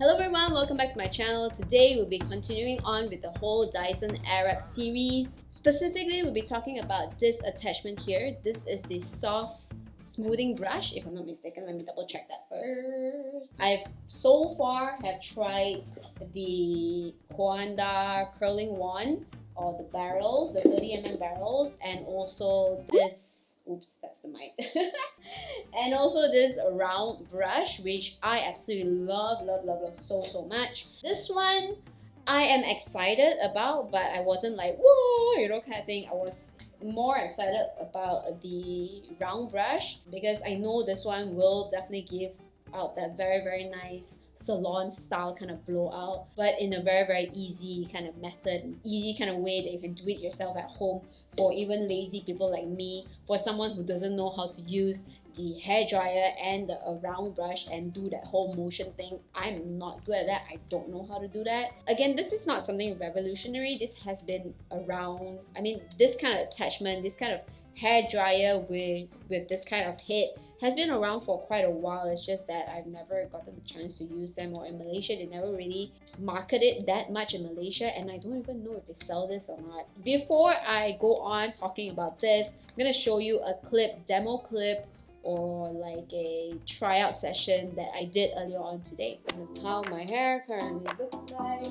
Hello everyone, welcome back to my channel. Today we'll be continuing on with the whole Dyson AirWrap series. Specifically, we'll be talking about this attachment here. This is the soft smoothing brush, if I'm not mistaken. Let me double check that first. I so far have tried the Kwanda curling one, or the barrels, the 30mm barrels, and also this, oops, that's the mic. And also this round brush, which I absolutely love so much. This one I am excited about, but I wasn't like, whoa, you know, kind of thing. I was more excited about the round brush because I know this one will definitely give out that very nice salon style kind of blowout, but in a very easy kind of method, easy kind of way that you can do it yourself at home, for even lazy people like me, for someone who doesn't know how to use the hair dryer and the round brush and do that whole motion thing. I'm not good at that. I don't know how to do that. Again, this is not something revolutionary. This has been around. I mean, this kind of attachment, this kind of hair dryer with this kind of head has been around for quite a while. It's just that I've never gotten the chance to use them, or in Malaysia they never really marketed that much in Malaysia, and I don't even know if they sell this or not. Before I go on talking about this, I'm gonna show you a clip, demo clip, or like a tryout session that I did earlier on today. That's how my hair currently looks like.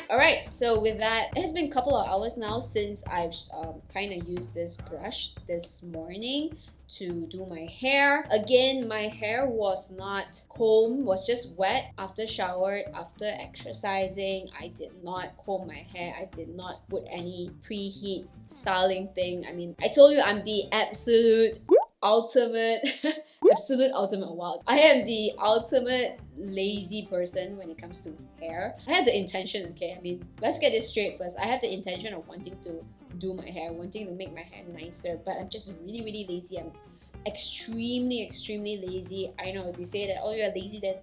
Alright, so with that, it has been a couple of hours now since I've kind of used this brush this morning to do my hair. Again, my hair was not combed, was just wet after showered, after exercising. I did not comb my hair. I did not put any preheat styling thing. I mean, I told you I'm the absolute ultimate wow. I am the ultimate lazy person when it comes to hair. I have the intention, okay, I mean, let's get this straight first. I have the intention of wanting to do my hair, wanting to make my hair nicer, but I'm just really lazy. I'm extremely lazy. I know if you say that, oh, you're lazy, then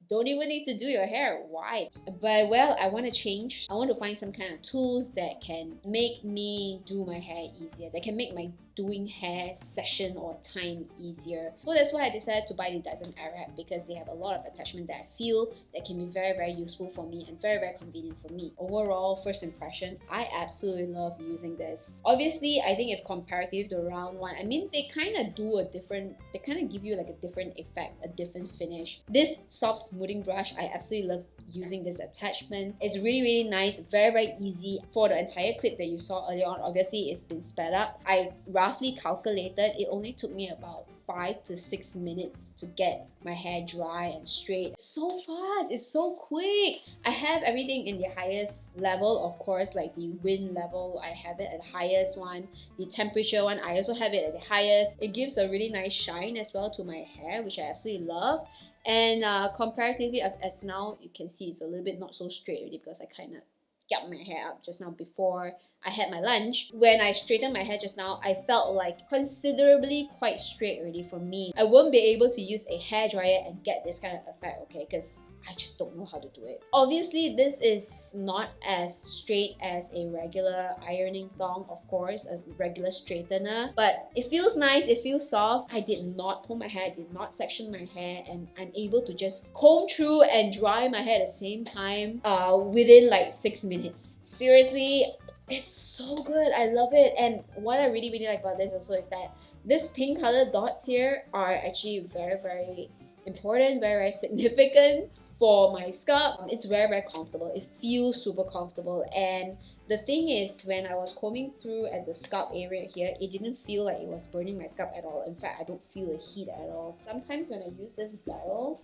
don't even need to do your hair. Why? But well, I want to change. I want to find some kind of tools that can make me do my hair easier, that can make my doing hair session or time easier. So that's why I decided to buy the Dyson AirWrap, because they have a lot of attachment that I feel that can be very useful for me and very convenient for me. Overall, first impression, I absolutely love using this. Obviously, I think if comparative to the round one, I mean, they kind of do a different, they kind of give you like a different effect, a different finish. This soft smoothing brush, I absolutely love using this attachment. It's really nice, very easy. For the entire clip that you saw earlier on, obviously it's been sped up. I roughly calculated it only took me about 5 to 6 minutes to get my hair dry and straight. It's so fast, it's so quick. I have everything in the highest level, of course, like the wind level, I have it at the highest one. The temperature one, I also have it at the highest. It gives a really nice shine as well to my hair, which I absolutely love. And comparatively, as now, you can see it's a little bit not so straight already because I kind of got my hair up just now before I had my lunch. When I straightened my hair just now, I felt like considerably quite straight already for me. I won't be able to use a hairdryer and get this kind of effect, okay? Because I just don't know how to do it. Obviously, this is not as straight as a regular ironing thong, of course, a regular straightener, but it feels nice, it feels soft. I did not comb my hair, I did not section my hair, and I'm able to just comb through and dry my hair at the same time within like 6 minutes. Seriously, it's so good. I love it. And what I really like about this also is that this pink colored dots here are actually very important, very significant for my scalp. It's very comfortable. It feels super comfortable. And the thing is, when I was combing through at the scalp area here, it didn't feel like it was burning my scalp at all. In fact, I don't feel the heat at all. Sometimes when I use this barrel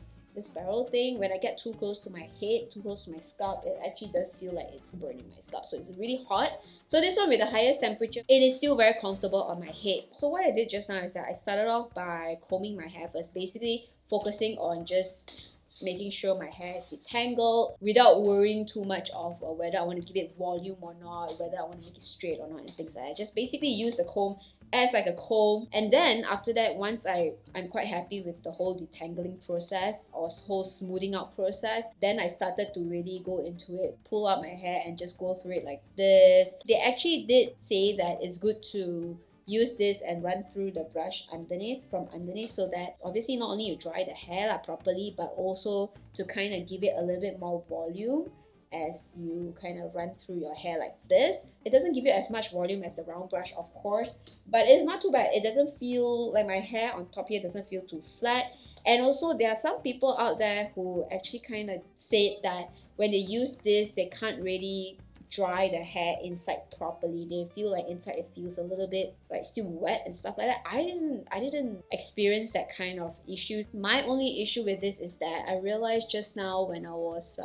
thing, when I get too close to my head, too close to my scalp, it actually does feel like it's burning my scalp. So it's really hot. So this one with the highest temperature, it is still very comfortable on my head. So what I did just now is that I started off by combing my hair first, basically focusing on just making sure my hair is detangled without worrying too much of whether I want to give it volume or not, whether I want to make it straight or not, and things like that. Just basically use the comb as like a comb. And then after that, once I'm quite happy with the whole detangling process or whole smoothing out process, then I started to really go into it, pull out my hair and just go through it like this. They actually did say that it's good to use this and run through the brush from underneath, so that obviously not only you dry the hair properly, but also to kind of give it a little bit more volume as you kind of run through your hair like this. It doesn't give you as much volume as the round brush, of course, but it's not too bad. It doesn't feel like my hair on top here doesn't feel too flat. And also there are some people out there who actually kind of said that when they use this, they can't really dry the hair inside properly. They feel like inside it feels a little bit like still wet and stuff like that. I didn't experience that kind of issues. My only issue with this is that I realized just now when I was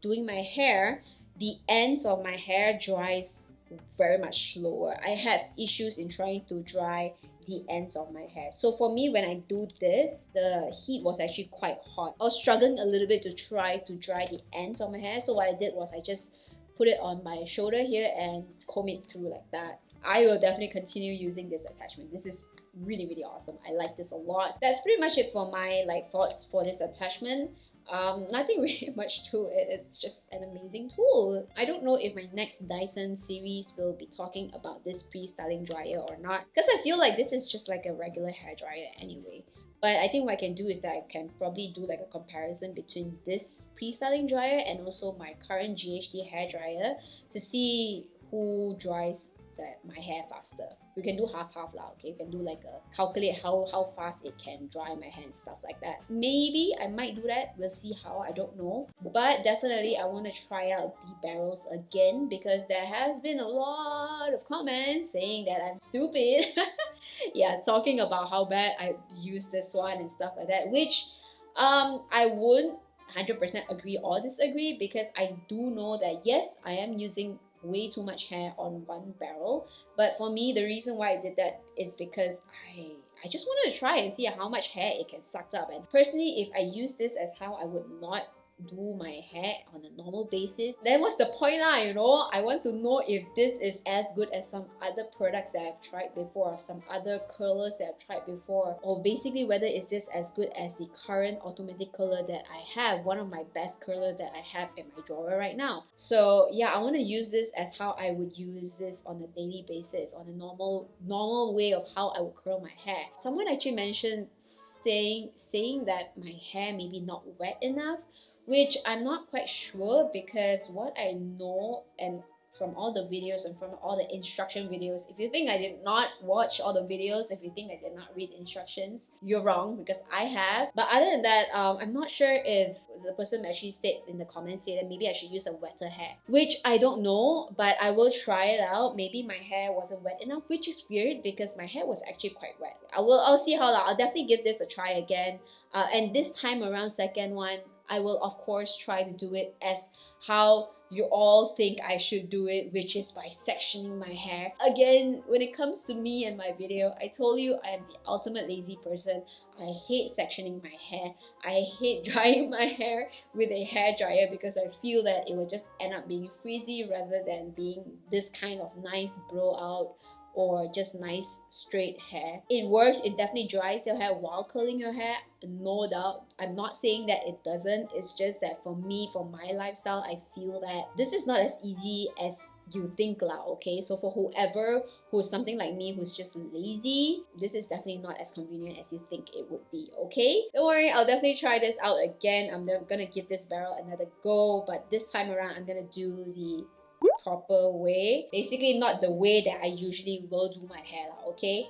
doing my hair, the ends of my hair dries very much slower. I have issues in trying to dry the ends of my hair. So for me, when I do this, the heat was actually quite hot. I was struggling a little bit to try to dry the ends of my hair. So what I did was I just put it on my shoulder here and comb it through like that. I will definitely continue using this attachment. This is really awesome. I like this a lot. That's pretty much it for my thoughts for this attachment. Nothing really much to it. It's just an amazing tool. I don't know if my next Dyson series will be talking about this pre-styling dryer or not, because I feel like this is just like a regular hair dryer anyway. But I think what I can do is that I can probably do like a comparison between this pre-styling dryer and also my current GHD hair dryer to see who dries my hair faster. We can do half-half lah, okay? We can do like calculate how fast it can dry my hair and stuff like that. Maybe I might do that. We'll see how, I don't know. But definitely I want to try out the barrels again because there has been a lot of comments saying that I'm stupid. Yeah, talking about how bad I use this one and stuff like that, which I wouldn't 100% agree or disagree, because I do know that yes, I am using way too much hair on one barrel. But for me, the reason why I did that is because I just wanted to try and see how much hair it can suck up. And personally, if I use this as how I would not do my hair on a normal basis, then what's the point lah, you know? I want to know if this is as good as some other products that I've tried before, or some other curlers that I've tried before, or basically whether is this as good as the current automatic curler that I have, one of my best curler that I have in my drawer right now. So yeah, I want to use this as how I would use this on a daily basis, on a normal way of how I would curl my hair. Someone actually mentioned saying that my hair may be not wet enough, which I'm not quite sure, because what I know and from all the videos and from all the instruction videos. If you think I did not watch all the videos, if you think I did not read instructions, you're wrong, because I have. But other than that, I'm not sure if the person actually stayed in the comments say that maybe I should use a wetter hair, which I don't know, but I will try it out. Maybe my hair wasn't wet enough, which is weird because my hair was actually quite wet. I'll see how. I'll definitely give this a try again, and this time around, second one, I will of course try to do it as how you all think I should do it, which is by sectioning my hair. Again, when it comes to me and my video, I told you I am the ultimate lazy person. I hate sectioning my hair. I hate drying my hair with a hair dryer because I feel that it will just end up being frizzy rather than being this kind of nice blowout or just nice straight hair. It works, it definitely dries your hair while curling your hair, no doubt. I'm not saying that it doesn't, it's just that for me, for my lifestyle, I feel that this is not as easy as you think lah, okay? So for whoever who's something like me who's just lazy, this is definitely not as convenient as you think it would be, okay? Don't worry, I'll definitely try this out again. I'm gonna give this barrel another go, but this time around I'm gonna do the proper way. Basically not the way that I usually will do my hair, okay?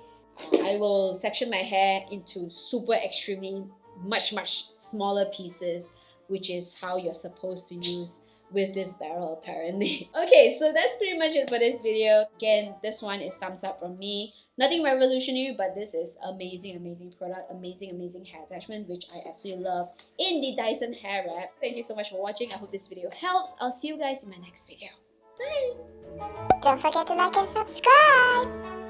I will section my hair into super extremely much smaller pieces, which is how you're supposed to use with this barrel apparently. Okay, so that's pretty much it for this video. Again, this one is thumbs up from me. Nothing revolutionary, but this is amazing product, amazing hair attachment, which I absolutely love in the Dyson AirWrap. Thank you so much for watching. I hope this video helps. I'll see you guys in my next video. Bye! Don't forget to like and subscribe!